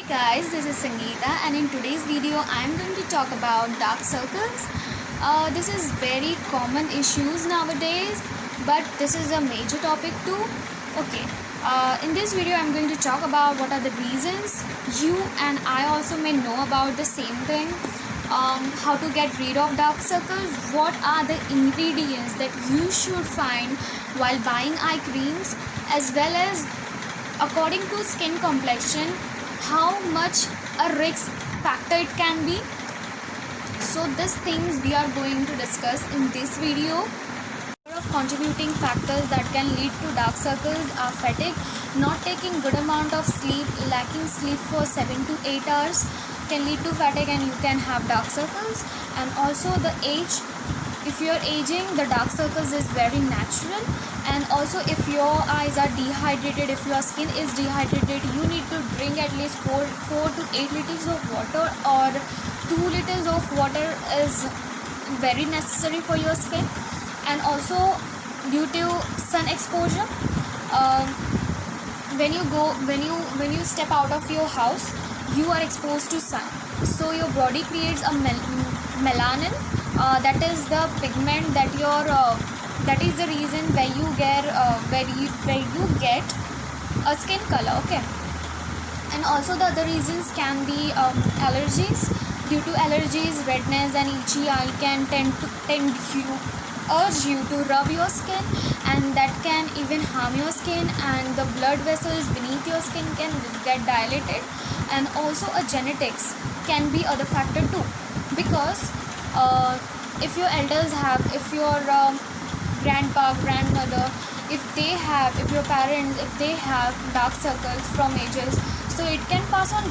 guys, this is Sangeeta and in today's video I am going to talk about dark circles. This is very common issues nowadays, but this is a major topic too. Okay, in this video I am going to talk about what are the reasons you and I also may know about the same thing. How to get rid of dark circles, what are the ingredients that you should find while buying eye creams, as well as according to skin complexion how much a risk factor it can be. So these things we are going to discuss in this video. Of contributing factors that can lead to dark circles are fatigue, not taking good amount of sleep, lacking sleep for 7 to 8 hours can lead to fatigue and you can have dark circles. And also the age, if you are aging, the dark circles is very natural. And also if your eyes are dehydrated, if your skin is dehydrated, you need to drink at least 4 to 8 liters of water, or 2 liters of water is very necessary for your skin. And also due to sun exposure, when you step out of your house, you are exposed to sun, so your body creates a melanin, that is the pigment that your that is the reason where you get a skin color. Okay. And also the other reasons can be allergies. Due to allergies, redness and itchy eye can urge you to rub your skin, and that can even harm your skin, and the blood vessels beneath your skin can get dilated. And also a genetics can be other factor too, because if your elders have, if your grandpa, grandmother, if your parents, if they have dark circles from ages, so it can pass on to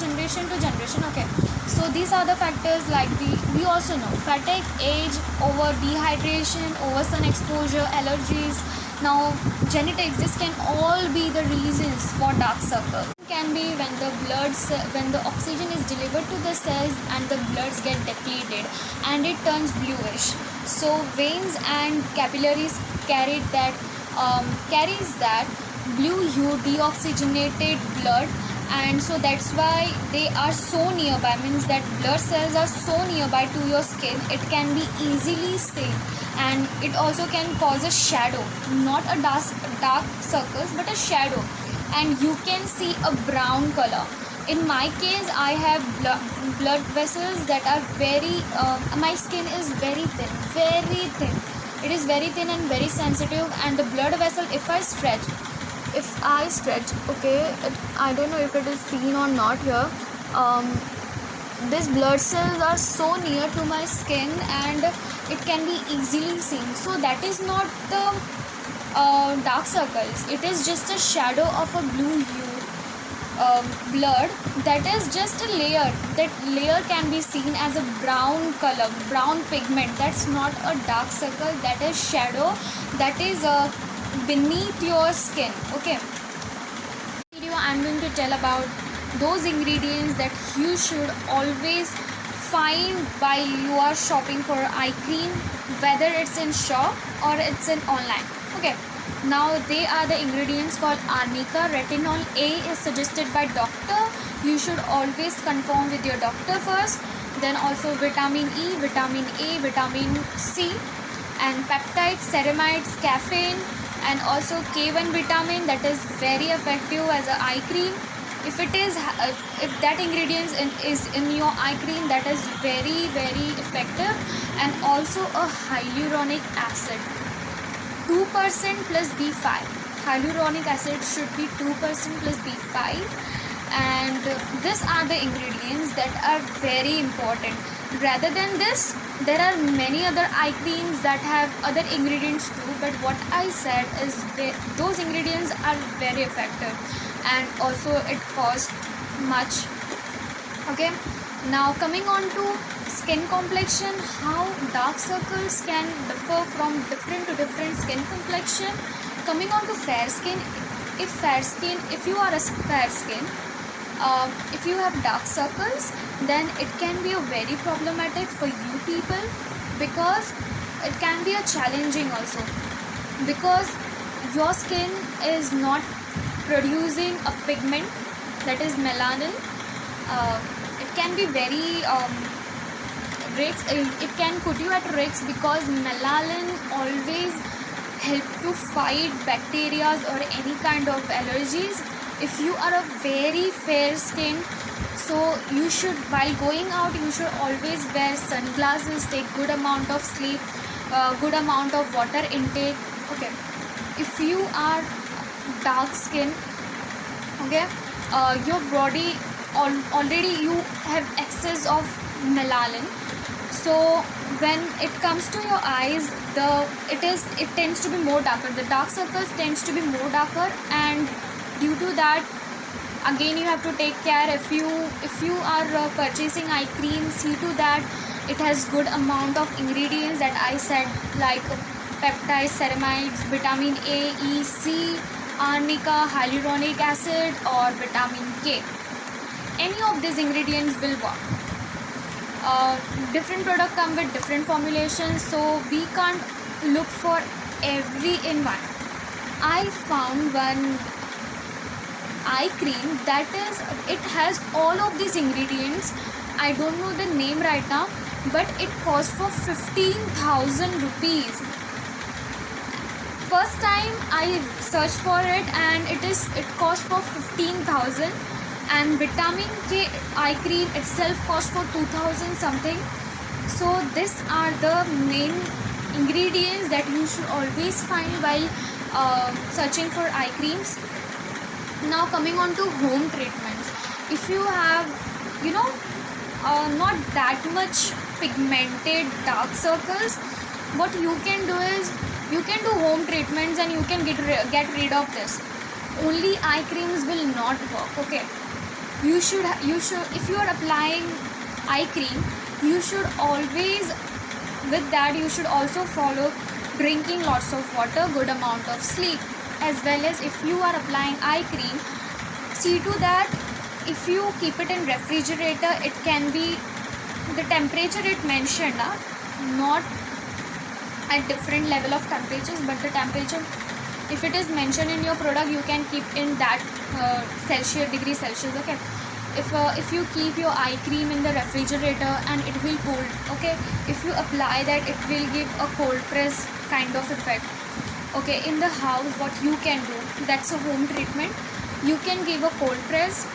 generation to generation. Okay, so these are the factors, like we also know fatigue, age, over dehydration, over sun exposure, allergies. Now genetics, this can all be the reasons for dark circle. It can be when the oxygen is delivered to the cells and the bloods get depleted and it turns bluish. So veins and capillaries carries that blue hue deoxygenated blood, and so that's why they are so nearby, means that blood cells are so nearby to your skin, it can be easily seen. And it also can cause a shadow, not a dark circles, but a shadow, and you can see a brown color. In my case, I have blood vessels that are very my skin is very thin. It is very thin and very sensitive, and the blood vessel, if I stretch, okay, I don't know if it is seen or not here, these blood cells are so near to my skin and it can be easily seen. So that is not the dark circles, it is just a shadow of a blue hue blood, that is just a layer. That layer can be seen as a brown color, brown pigment. That's not a dark circle, that is shadow, that is beneath your skin. Okay, video I'm going to tell about those ingredients that you should always find while you are shopping for eye cream, whether it's in shop or it's in online. Okay, now they are the ingredients called arnica. Retinol A is suggested by doctor. You should always confirm with your doctor first. Then also vitamin E, vitamin A, vitamin C, and peptides, ceramides, caffeine, and also K1 vitamin, that is very effective as an eye cream. If that ingredient is in your eye cream, that is very effective. And also a hyaluronic acid, 2% plus B5. Hyaluronic acid should be 2% plus B5. And these are the ingredients that are very important. Rather than this, there are many other eye creams that have other ingredients too, but what I said is those ingredients are very effective, and also it costs much. Okay, now coming on to skin complexion, how dark circles can differ from different to different skin complexion. Coming on to fair skin, if you are a fair skin, if you have dark circles, then it can be very problematic for you people, because it can be a challenging also, because your skin is not producing a pigment that is melanin. It can be very risks. It can put you at risk because melanin always help to fight bacteria or any kind of allergies. If you are a very fair skin, so you should, while going out, you should always wear sunglasses, take good amount of sleep, good amount of water intake. Okay, if you are dark skin, okay, your body already you have excess of melanin. So when it comes to your eyes, it tends to be more darker. The dark circles tends to be more darker, and due to that, again you have to take care. If you are purchasing eye cream, see to that it has good amount of ingredients that I said, like peptides, ceramides, vitamin A, E, C, arnica, hyaluronic acid, or vitamin K. Any of these ingredients will work. Different product come with different formulations, so we can't look for every in one. I found one eye cream that is, it has all of these ingredients. I don't know the name right now, but it cost for 15,000 rupees. First time I searched for it, and it cost for 15,000. And vitamin K eye cream itself cost for 2,000 something. So these are the main ingredients that you should always find while searching for eye creams. Now coming on to home treatments. If you have, not that much pigmented dark circles, what you can do is you can do home treatments and you can get rid of this. Only eye creams will not work. Okay, you should if you are applying eye cream, you should always, with that you should also follow drinking lots of water, good amount of sleep, as well as if you are applying eye cream, see to that if you keep it in refrigerator, it can be the temperature it mentioned, not at different level of temperatures, but the temperature, if it is mentioned in your product, you can keep in that degree Celsius. Okay, if you keep your eye cream in the refrigerator and it will cold, okay, if you apply that, it will give a cold press kind of effect. Okay, in the house what you can do, that's a home treatment. You can give a cold press,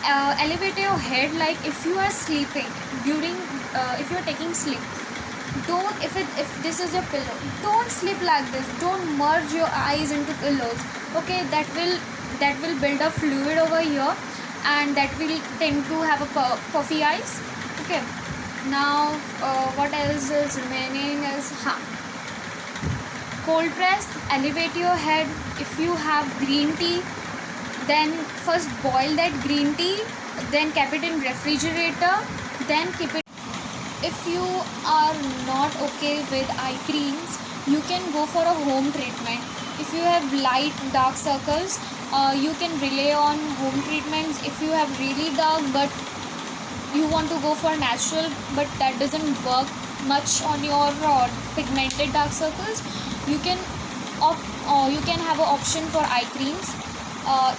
elevate your head, like if you are sleeping during if you are taking sleep, don't, if this is your pillow, don't sleep like this, don't merge your eyes into pillows. Okay, that will build up fluid over here, and that will tend to have a puffy eyes. Okay, now what else is remaining is cold press, elevate your head. If you have green tea, then first boil that green tea, then keep it in refrigerator, then keep it. If you are not okay with eye creams, you can go for a home treatment. If you have light dark circles, you can rely on home treatments. If you have really dark but you want to go for natural, but that doesn't work much on your pigmented dark circles, you can have an option for eye creams.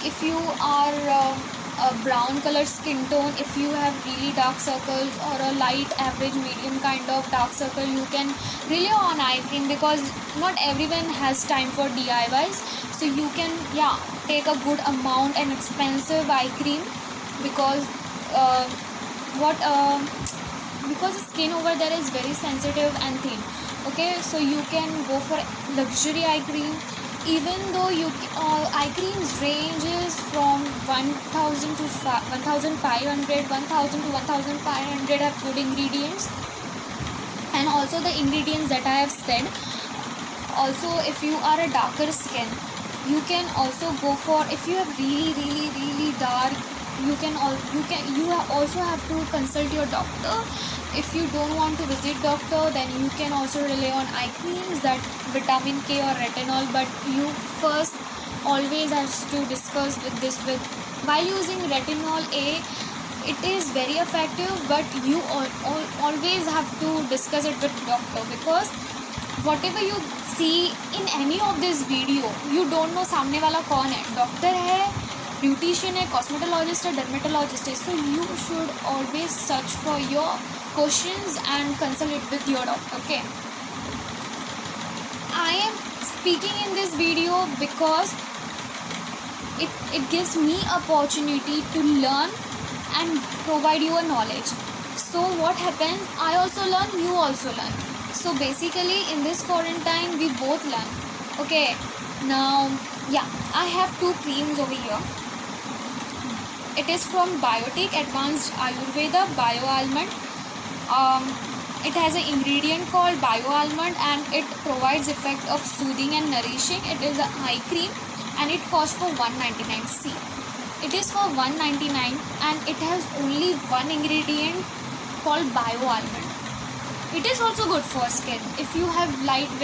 If you are a brown color skin tone, if you have really dark circles or a light average medium kind of dark circle, you can rely on eye cream, because not everyone has time for DIYs. So you can take a good amount and expensive eye cream, because because the skin over there is very sensitive and thin. Okay, so you can go for luxury eye cream. Even though eye creams ranges from 1,000 to 1,500, 1,000 to 1,500 have good ingredients, and also the ingredients that I have said. Also, if you are a darker skin, you can also go for, if you have really dark, you also have to consult your doctor. If you don't want to visit doctor, then you can also rely on eye creams, that vitamin K or retinol, but you first always have to discuss with while using retinol A, it is very effective, but you always have to discuss it with doctor, because whatever you see in any of this video, you don't know सामने वाला कौन है, doctor है beautician है, cosmetologist है, dermatologist है. So you should always search for your questions and consult it with your doctor. Okay. I am speaking in this video because it gives me opportunity to learn and provide you a knowledge. So what happens, I also learn, you also learn. So basically in this quarantine we both learn. Okay, now yeah, I have 2 creams over here. It is from Biotic Advanced Ayurveda Bio Almond. It has an ingredient called Bio Almond and it provides effect of soothing and nourishing. It is an eye cream and it costs for $199. See, it is for $199 and it has only one ingredient called Bio Almond. It is also good for skin. If you have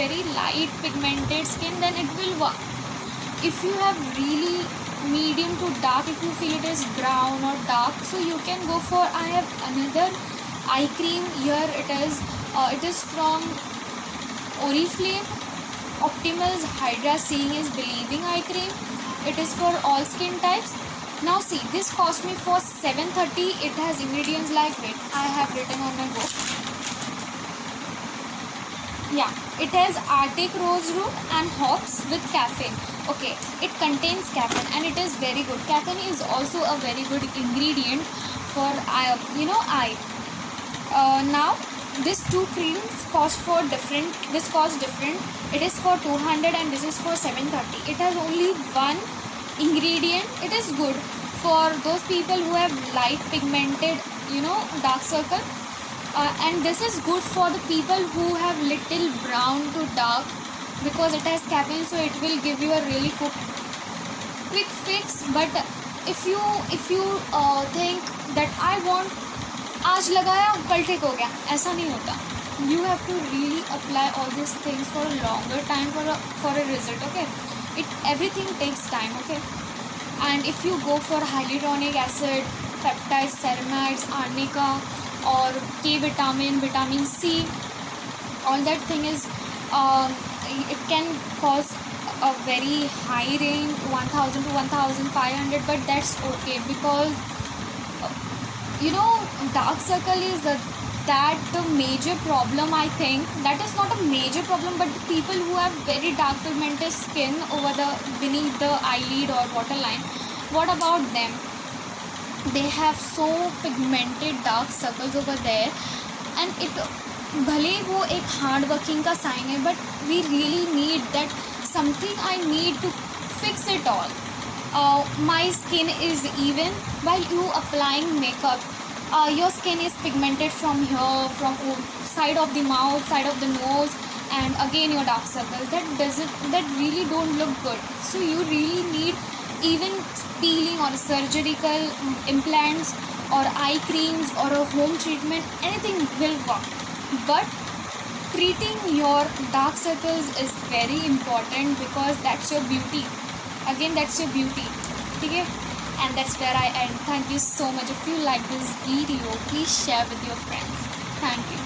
very light pigmented skin, then it will work. If you have really medium to dark, if you feel it is brown or dark, so you can go for, I have another eye cream here. It is from Oriflame Optimal's Hydra Seeing is Believing eye cream. It is for all skin types. Now see, this cost me for $730. It has ingredients like, wait, I have written on my book. Yeah, it has Arctic rose root and hops with caffeine. Okay, it contains caffeine and it is very good. Caffeine is also a very good ingredient for eye. Now these 2 creams cost different. This costs different. It is for $200 and this is for $730. It has only one ingredient. It is good for those people who have light pigmented, dark circle. And this is good for the people who have little brown to dark, because it has caffeine, so it will give you a really quick fix. But if you think that I want आज लगाया कल ठीक हो गया, ऐसा नहीं होता. You have to really apply all these things for a longer time for a result. Okay, everything takes time. Okay, and if you go for hyaluronic acid, peptides, ceramides, arnica, or K vitamin, vitamin C, all that thing is it can cause a very high range, 1000 to 1500, but that's okay, because dark circle is that the major problem. I think that is not a major problem, but the people who have very dark pigmented skin beneath the eyelid or waterline, what about them? They have so pigmented dark circles over there, and it भले वो एक hard working का sign है, but we really need that something I need to fix it all. My skin is even while you applying makeup. Your skin is pigmented from here, from side of the mouth, side of the nose, and again your dark circles. That really don't look good. So you really need even peeling or surgical implants or eye creams or a home treatment. Anything will work. But treating your dark circles is very important, because that's your beauty. Again, that's your beauty. Okay? And that's where I end. Thank you so much. If you like this video, please share with your friends. Thank you.